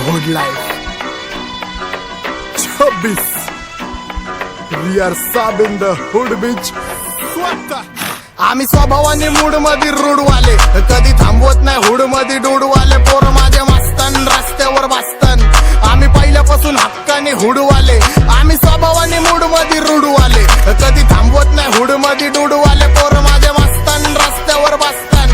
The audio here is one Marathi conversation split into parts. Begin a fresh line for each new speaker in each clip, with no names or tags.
hood life. 26. We are sub in the hood bitch. स्वतः आम्ही स्वभावाने मूड मध्ये रूडवाले, कधी थांबवत नाही हुड मध्ये डूडवाले. पोर माझे मस्तान रस्त्यावर बसतान, आम्ही पहिल्यापासून हक्काने हुडवाले. आम्ही स्वभावाने मूड मध्ये रूडवाले, कधी थांबवत नाही हुड मध्ये डूडवाले. पोर माझे मस्तान रस्त्यावर बसतान,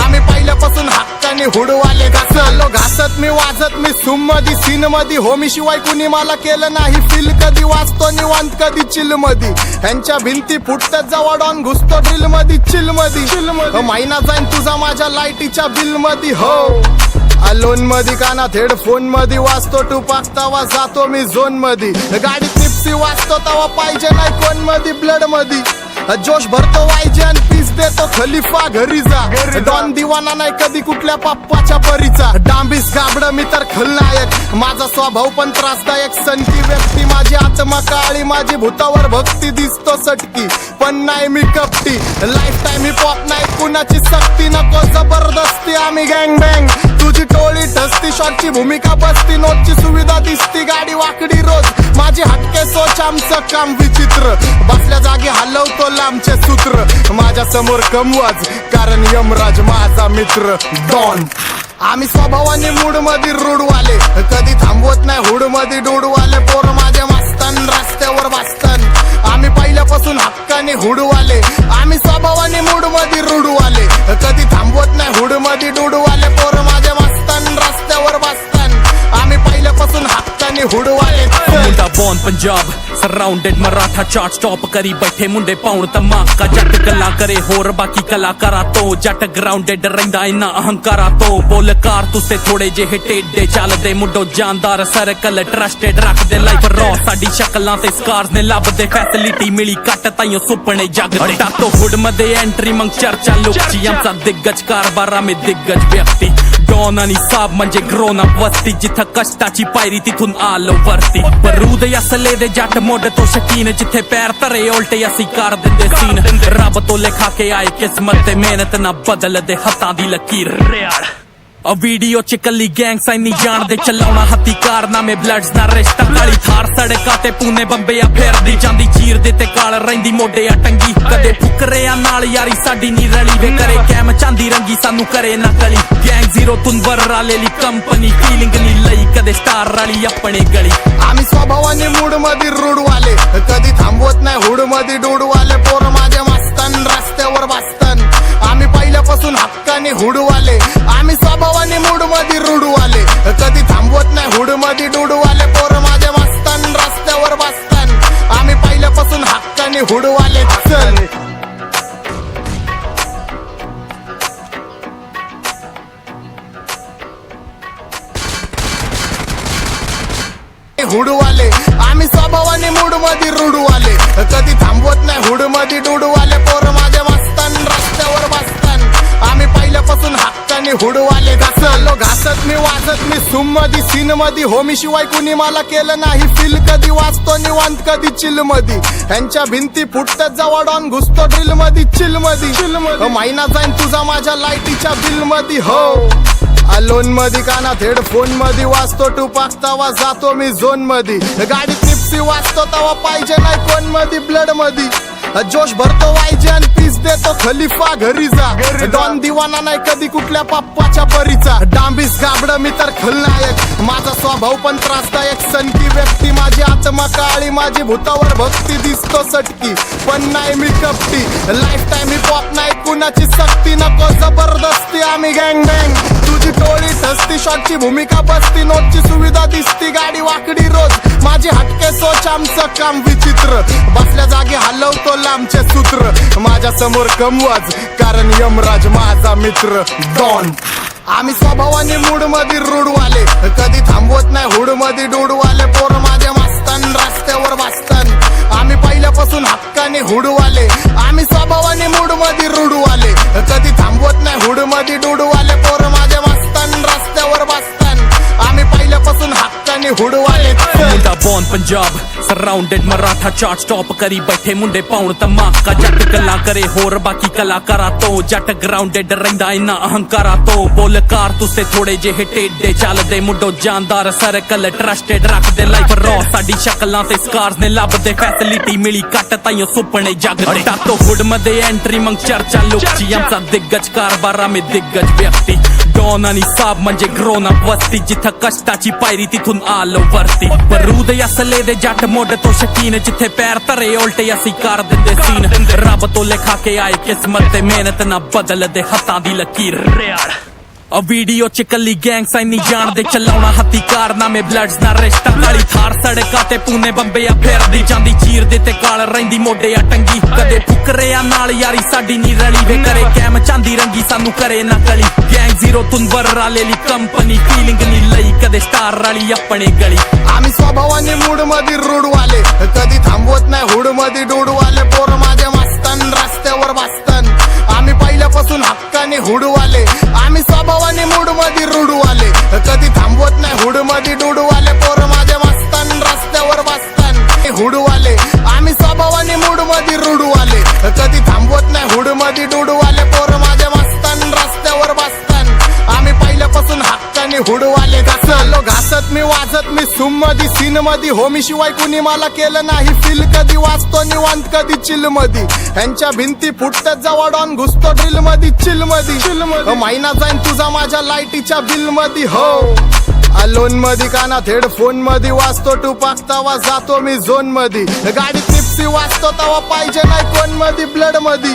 आम्ही पहिल्यापासून हक्काने हुडवाले. घासलो घासत मी वाजत मी सूम मध्ये सीन मध्ये, होमी शिवाय कुणी मला केलं नाही फील. कधी वाचतो निवांत कधी चिल मध्ये, ह्यांच्या भिंती फुटतात जवळ डॉन घुसतो ड्रिल मध्ये. चिल मध्ये महिना जाईन तुझा माझ्या लाईटीच्या बिल मध्ये. हो अलोन मध्ये कानात हेडफोन मध्ये वाचतो टुपाक, तवा जातो मी झोन मध्ये. गाडीत निप्सी वाचतो तवा पाहिजे नाही कोण मध्ये. ब्लड मध्ये जोश भरतो वायजे आणि पीस देतो खलिफा घरी जा. डॉन दिवाना नाही कधी कुठल्या पप्पाच्या परीचा. डांबीस गाबड मी तर खलनायक, माझा स्वभाव पण त्रासदायक. संती व्यक्ती माझी आत्मा काळी, माझी भूतावर भक्ती दिसतो सटकी पण नाही मी कपटी. लाईफ टाइम ही पॉप नाही कुणाची सक्ती, नको जबरदस्ती आम्ही गँग बँग. तुझी टोळी ठसती शॉटची भूमिका बसती, नोटची सुविधा दिसती गाडी वाकडी रोज. माझी हटके सोच आमचं काम विचित्र, बसल्या जागी हलवतो लांबचे सूत्र. माझ्या समोर कमवाज कारण यमराज माझा मित्र डॉन. आम्ही स्वभावाने मूड मध्ये रूडवाले, कधी थांबवत नाही हुड मध्ये डूडवाले. पोर माझे मस्तान रस्त्यावर बसतान, आम्ही पहिल्यापासून हक्काने हुडवाले. आम्ही स्वभावाने मूड मध्ये रूडवाले, कधी थांबवत नाही हुड मध्ये डूडवाले. पोर माझे मस्तान रस्त्यावर बसतान, आम्ही पहिल्यापासून हक्काने हुडवाले.
मुंडा born Punjab surrounded Maratha chart stop करी बैठे मुंडे पाउण धमाका. जट गल्ला करे होर बाकी कलाकारा तो, जट ग्राउंडेड रहिंदा इना अहंकारा तो. बोलकार तुसे थोड़े जेहे टेढ़े चलदे, मुंडो जानदार सर्कल ट्रस्टेड रखदे. लाइफ रॉ साडी शक्लां ते स्कार्स ने लभदे, फैसिलिटी मिली कट ताइयों सुपने जगदे. टातो हुड मध्ये एंट्री मग चर्चा लुकची, आमचा दिग्गज कारभार आम्ही दिग्गज व्यक्ती. डॉन आणि साब म्हणजे ग्रोन अप वस्ती, जिथं कष्टाची पायरी तिथून आलो वरती. बरूद असले दे जट मोड तो शकीन, जिथे पैर तरे उल्टे असी कर दिंदे सीन. रब तो लिखा के आए किस्मत ते मेहनत ना बदल दे हत्थां दी लकीर. आ वीडियो च कली गैंग साइनी जान दे चलाउणा हत्ती कारनामे, ब्लड्स ना रिश्ता. काली थार सड़का ते पूने बंबे आ फेरदी जांदी, चीर दे ते काल रहिंदी मोढे आ टंगी. कदे फुकरे आ नाल यारी साडी नी रली वे, करे कैम चांदी रंगी सानू करे ना गली. गैंग झीरो तुंबर रालेली कंपनी, फीलिंग नी लई कदे स्टार राली अपने गली.
आम्ही स्वभावाने मूड मध्ये रूडवाले, कधी थांबवत नाही हुड मध्ये डूडवाले. पोर माझे मस्तान रस्त्यावर बसतान, आम्ही पहिल्यापासून हक्काने हुडवाले. आम्ही स्वभावाने मूड मध्ये रूडवाले, कधी थांबवत नाही हुड मध्ये डूडवाले. पोर माझे मस्तान रस्त्यावर बसतान, आम्ही पहिल्यापासून हक्काने हुडवाले. चल हुडवाले, आम्ही स्वभावाने मूड मध्ये रूडवाले, कधी थांबवत नाही हुड मध्ये डूडवाले. पोर माझे मस्तान रस्त्यावर बसतान, आम्ही पहिल्यापासून हक्काने हुडवाले. घासलो घासत मी वाजत मी सूम मध्ये सीन मध्ये, होमी शिवाय कुणी मला केलं नाही फील. कधी वाचतो निवांत कधी चिल मध्ये, ह्यांच्या भिंती फुटतात जवळ डॉन घुसतो ड्रिल मध्ये. चिल मध्ये महिना जाईन तुझा माझ्या लाईटीच्या बिल मध्ये. हो अलोन मध्ये कानात हेडफोन मध्ये वाचतो टुपाक, तवा जातो मी झोन मध्ये. गाडीत निप्सी वाचतो तवा पाहिजे नाही कोण मध्ये. ब्लड मध्ये जोश भरतो वायजे आणि पीस देतो खलिफा घरी जा. डॉन दिवाना नाही कधी कुठल्या पप्पाच्या परीचा. डांबीस गाबड मी तर खलनायक, माझा स्वभाव पण त्रासदायक. संती व्यक्ती माझी आत्मा काळी, माझी भूतावर भक्ती दिसतो सटकी पण नाही मी कपटी. लाईफ टाइम ही पॉप नाही कुणाची सक्ती, नको जबरदस्ती आम्ही गँग बँग. तुझी टोळी ठसती शॉटची भूमिका बसती, नोटची सुविधा दिसती गाडी वाकडी रोज. माझी हटके सोच आमचं काम विचित्र, बसल्या जागी हलवतो लांबचे सूत्र. माझ्या समोर कमवाज कारण यमराज माझा मित्र डॉन. आम्ही स्वभावाने मूड मध्ये रूडवाले, कधी थांबवत नाही हुड मध्ये डूडवाले. पोर माझे मस्तान रस्त्यावर बसतान, आम्ही पहिल्यापासून हक्काने हुडवाले. आम्ही स्वभावाने मूड मध्ये रूडवाले, कधी थांबवत नाही हुड मध्ये डूडवाले. पोर माझे मस्तान रस्त्यावर बसतान, आम्ही पहिल्यापासून हक्काने हुडवाले.
मुंडा born Punjab surrounded Maratha chart stop करी बैठे मुंडे पाउण धमाका जट गल्लां करे होर बाकी कलाकारा तो जट ग्राउंडेड रहिंदा इन्ना अहंकारा तो बोलकार तुसे थोड़े जेहे टेढ़े चलदे मुंडो जानदार सर्कल ट्रस्टेड रखदे लाइफ रॉ साडी शक्लां ते स्कार्स ने लभदे फैसिलिटी मिली कट ताइयों सुपने जगदे टातो हुड मध्ये एंट्री मंग चर्चा लुकची आमचा दिग्गज कारभारा में दिग्गज व्यक्ती डॉन आणि साब म्हणजे ग्रोन अप वस्ती जिथं कष्टाची पायरी तिथून आलो वरती बरूद असले दे जट मोड तो शकीन जिथे पैर तरे उल्टे असी कर दिंदे सीन रब तो लिखा के आए किस्मत ते मेहनत ना बदल दे हत्थां दी लकीर रेयाड़ आ वीडियो च कली गैंग साइन नहीं जान दे चलाउणा हत्थी कारनामे ब्लड्स ना रिश्ता काली थार सड़का ते पूने बंबे आ फेरदी जांदी चीर दे ते काल रहिंदी मोढे आ टंगी कदे फुकरिया नाल यारी साडी नी रली वे करे कैम चांदी रंगी सानू करे ना गली गैंग झीरो तुंबर रालेली कंपनी फीलिंग नी लई कदे स्टार राली अपने गली
आम्ही स्वभावाने मूड मध्ये रूडवाले कधी थांबवत नाही हुड मध्ये डूडवाले पोर माझे मस्तन रस्त्यावर बसतन आम्ही पहिल्यापासून हक्काने हुडवाले आम्ही स्वभावाने मूड मध्ये रूडवाले कधी थांबवत नाही हुड मध्ये डूडवाले पोर माझे मस्तन रस्त्यावर बसतन हुडवाले आम्ही स्वभावाने मूड मध्ये रूडवाले कधी थांबवत नाही हुड मध्ये डूडवाले पोर माझे मस्तन रस्त्यावर बसतन आम्ही पहिल्यापासून हक्काने हुडवाले घासलो घासत मी वाजत मी सुम मध्ये सीन मध्ये होमी शिवाय कुणी मला केलं नाही फील कधी वाचतो निवांत कधी चिल मध्ये ह्यांच्या भिंती फुटतात जवळ डॉन घुसतो ड्रिल मध्ये चिल मध्ये महिना जाईन तुझा माझ्या लाईटीच्या बिल मध्ये हो लोन मध्ये कानात हेडफोन मध्ये वाचतो टू पाकतावा जातो मी झोन मध्ये गाडीत निप्सी वाचतो तवा पाहिजे नाही कोण मध्ये ब्लड मध्ये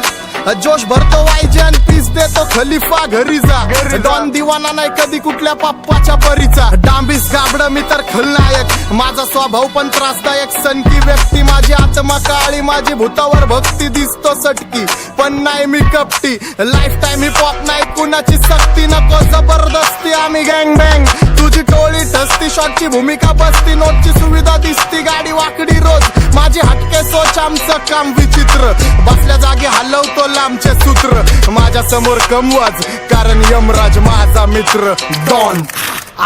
जोश भरतो वायजे आणि पीस देतो खलिफा घरी जा डॉन दिवाना नाही कधी कुठल्या पप्पाच्या परीचा डांबीस गाबड मी तर खलनायक माझा स्वभाव पण त्रासदायक सनकी व्यक्ती माझी आत्मा काळी माझी भूतावर भक्ती दिसतो सटकी पण नाही मी कपटी लाईफ टाइम हिप हॉप नाही कुणाची सक्ती नको जबरदस्ती आम्ही गँग बँग तुझी टोळी ठसती शॉटची भूमिका बसती नोटची सुविधा दिसती गाडी वाकडी रोज माझी हटके सोच आमचं काम विचित्र बसल्या जागी हलवतो लांबचे सूत्र माझ्या समोर कमवाज कारण यमराज माझा मित्र डॉन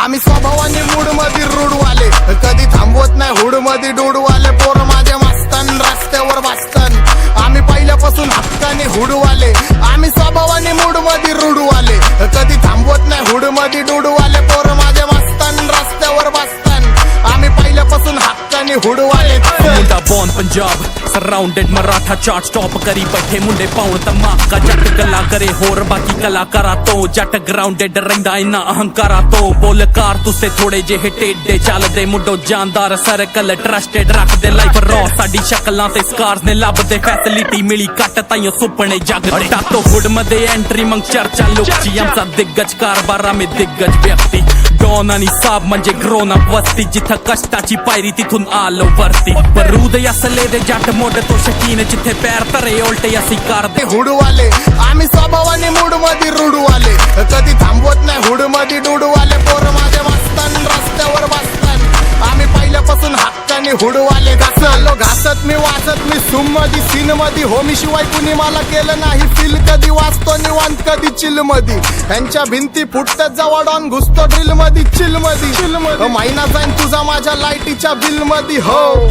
आम्ही स्वभावाने मूड मध्ये रूडवाले कधी थांबवत नाही हुड मध्ये डूडवाले पोर माझे मस्तन रस्त्यावर बसतन आम्ही पहिल्यापासून हक्काने हुडवाले आम्ही स्वभावाने मूड मध्ये रूडवाले कधी थांबवत नाही हुड मध्ये डूडवाले पोर माझे मस्तन रस्त्यावर बसतन आम्ही पहिल्यापासून हक्काने हुडवाले
मुंडा born Punjab surrounded Maratha chart stop करी बैठे मुंडे पाउण धमाका जट गल्लां करे होर बाकी कलाकारा तो जट ग्राउंडेड रहिंदा इन्ना अहंकारा तो बोलकार तुसे थोड़े जेहे टेढ़े चलदे मुंडो जानदार सर्कल ट्रस्टेड रखदे लाइफ रॉ साडी शक्लां ते स्कार्स ने लभदे फैसिलिटी मिली कट ताइयों सुपने जगदे टातो हुड मध्ये एंट्री मंग चर्चा लुकची आमचा दिग्गज कारभारा में दिग्गज व्यक्ती डॉन आणि साब म्हणजे ग्रोन अप वस्ती जिथं कष्टाची पायरी तिथून आलो वरती बरूद असले दे जट मोड तो शकीन जिथे पैर तरे उल्टे असी कर दे
हुडवाले आम्ही स्वभावाने मूड मध्ये रूडवाले कधी थांबवत नाही हुड मध्ये डूडवाले पोर माझे मस्तन रस्त्यावर बसतन आम्ही पहिल्यापासून हक्काने हुडवाले घासलो घासत मी वाचत मी सुम मध्ये सीन मध्ये होमी शिवाय कुणी मला केलं नाही फील कधी वाचतो निवांत कधी चिल मध्ये ह्यांच्या भिंती फुटतात जवळ डॉन घुसतो ड्रिल मध्ये चिल मध्ये महिना जाईन तुझा माझ्या लाईटीच्या बिल मध्ये हो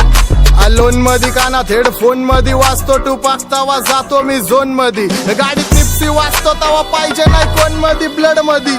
लोन मध्ये कानात हेडफोन मध्ये वाचतो टू पाकतावा जातो मी झोन मध्ये गाडीत निप्सी वाचतो तवा पाहिजे नाही कोण मध्ये ब्लड मध्ये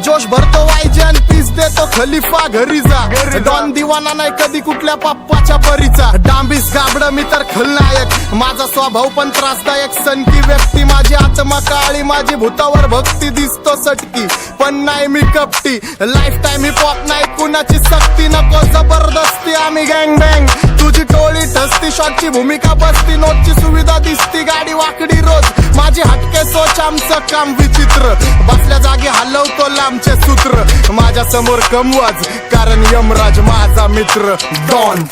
जोश भरतो वायजे आणि पीस देतो खलिफा घरी जा डॉन दिवाना नाही कधी कुठल्या पप्पाच्या परीचा डांबीस गाबड मी तर खलनायक माझा स्वभाव पण त्रासदायक सनकी व्यक्ती माझी आत्मा काळी माझी भूतावर भक्ती दिसतो सटकी पण नाही मी कपटी लाईफ टाइम हिप हॉप नाही कुणाची सक्ती नको जबरदस्ती आम्ही गँग बँग तुझी टोळी ठसती शॉटची भूमिका बसती नोटची सुविधा दिसती गाडी वाकडी रोज माझी हटके सोच आमचं काम विचित्र बसल्या जागी हलवतो लांबचे सूत्र माझ्या समोर कमवाज कारण यमराज माझा मित्र डॉन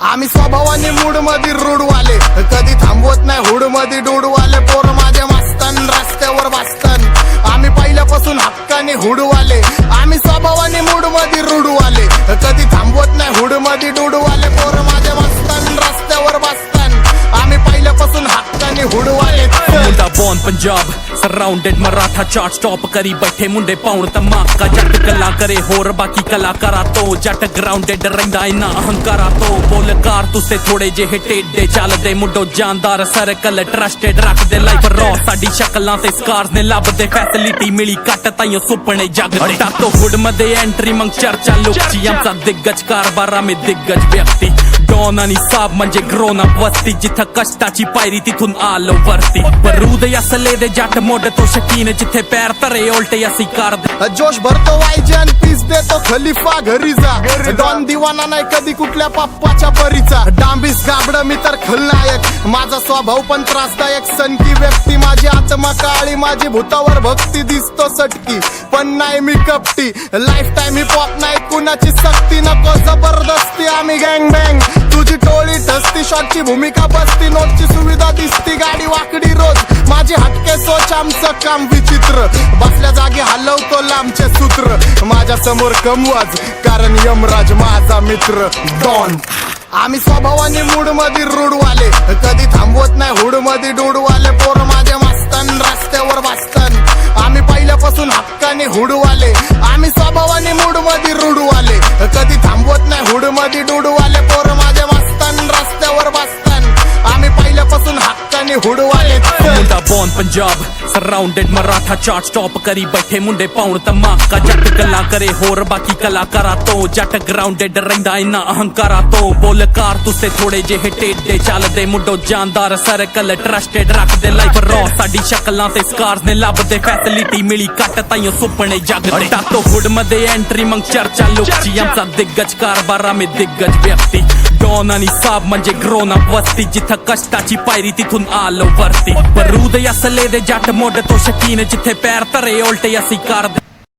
आम्ही स्वभावाने मूड मध्ये रूडवाले कधी थांबवत नाही हुड मध्ये डूडवाले पोर माझे मस्तन रस्त्यावर बसतन आम्ही पहिल्यापासून हक्काने हुडवाले आम्ही स्वभावाने मूड मध्ये रूडवाले कधी थांबवत नाही हुड मध्ये डूडवाले पोर माझे मस्तन रस्त्यावर बसतन आम्ही पहिल्यापासून हक्काने हुडवाले
ਮੁੰਡਾ born Punjab surrounded Maratha chart stop ਕਰੀ ਬੈਠੇ ਮੁੰਡੇ ਪਾਉਣ ਧਮਾਕਾ ਜੱਟ ਗੱਲਾਂ ਕਰੇ ਹੋਰ ਬਾਕੀ ਕਲਾਕਾਰਾਂ ਤੋਂ ਜੱਟ ਗਰਾਊਂਡਡ ਰਹਿੰਦਾ ਇਨਾ ਅਹੰਕਾਰਾਂ ਤੋਂ ਬੋਲਕਾਰ ਤੁਸੀਂ ਥੋੜੇ ਜਿਹੇ ਟੇਡੇ ਚੱਲਦੇ ਮੁੰਡੋ ਜਾਨਦਾਰ ਸਰਕਲ ਟਰਸਟਡ ਰੱਖਦੇ ਲਾਈਫ ਰੋ ਸਾਡੀ ਸ਼ਕਲਾਂ ਤੇ ਸਕਾਰਸ ਨੇ ਲੱਭਦੇ ਫੈਸਿਲਿਟੀ ਮਿਲੀ ਕੱਟ ਤਾਈਓ ਸੁਪਨੇ ਜਗਦੇ ਟਾਤੋ हुडमध्ये एंट्री मग चर्चा लोकची आमचा दिग्गज कारभार आम्ही दिग्गज व्यक्ती डॉन आणि साब म्हणजे ग्रोन अप वस्ती जिथं कष्टाची पायरी तिथून आलो वरती पर हृदय असले दे जाट मोड तो शकीन जिथे पैर तरे ओलटे असी कार दे
जोश भरतो वायजन पीस देतो खलिफा घरी जा डॉन दिवाना नाही कधी कुठल्या पप्पाच्या परीचा डांबीस गाबड मी तर खलनायक माझा स्वभाव पण त्रासदायक सनकी व्यक्ती माझी आत्मा काळी माझी भूतावर भक्ती दिसतो सटकी पण नाही मी कपटी लाईफ टाइम हिप हॉप नाही कुणाची सक्ती नको जबरदस्ती आम्ही गँग बँग तुझी टोळी ठसती शॉटची भूमिका बसती नोटची सुविधा दिसती गाडी वाकडी रोज माझी हटके सोच आमचं काम विचित्र बसल्या जागी हलवतो लांबचे सूत्र माझ्या समोर कमवाज कारण यमराज माझा मित्र डॉन आम्ही स्वभावाने मूड मध्ये रूडवाले कधी थांबवत नाही हुड मध्ये डूडवाले पोर माझे मस्तन रस्त्यावर बसतन आम्ही पहिल्यापासून हक्काने हुडवाले आम्ही स्वभावाने मूड मध्ये रूडवाले कधी थांबवत नाही हुड मध्ये डूडवाले पोर माझे मस्तन रस्त्यावर बसतन आम्ही पहिल्यापासून हक्काने हुडवाले
मुंडा born Punjab surrounded Maratha chart stop करी बैठे मुंडे पाउण धमाका जट गल्लां करे होर बाकी कलाकारां तो जट ग्राउंडेड रहिंदा इना अहंकारां तो बोलकार तुसे थोड़े जेहे टेढ़े चलदे मुंडो जानदार सर्कल ट्रस्टेड रखदे लाइफ रॉ साडी शक्लां ते स्कार्स ने लभदे फैसिलिटी मिली कट ताईयो सुपने जगदे टातो हुडमध्ये एंट्री मग चर्चा लोकची आमचा दिग्गज कारभार आम्ही दिग्गज व्यक्ती डॉन आणि साब म्हणजे ग्रोन अप वस्ती जिथं कष्टाची पायरी तिथून आलो वरती पर हृदय असले दे जाट मोड तो शकीन जिथे पैर तरे ओलटे असी कार दे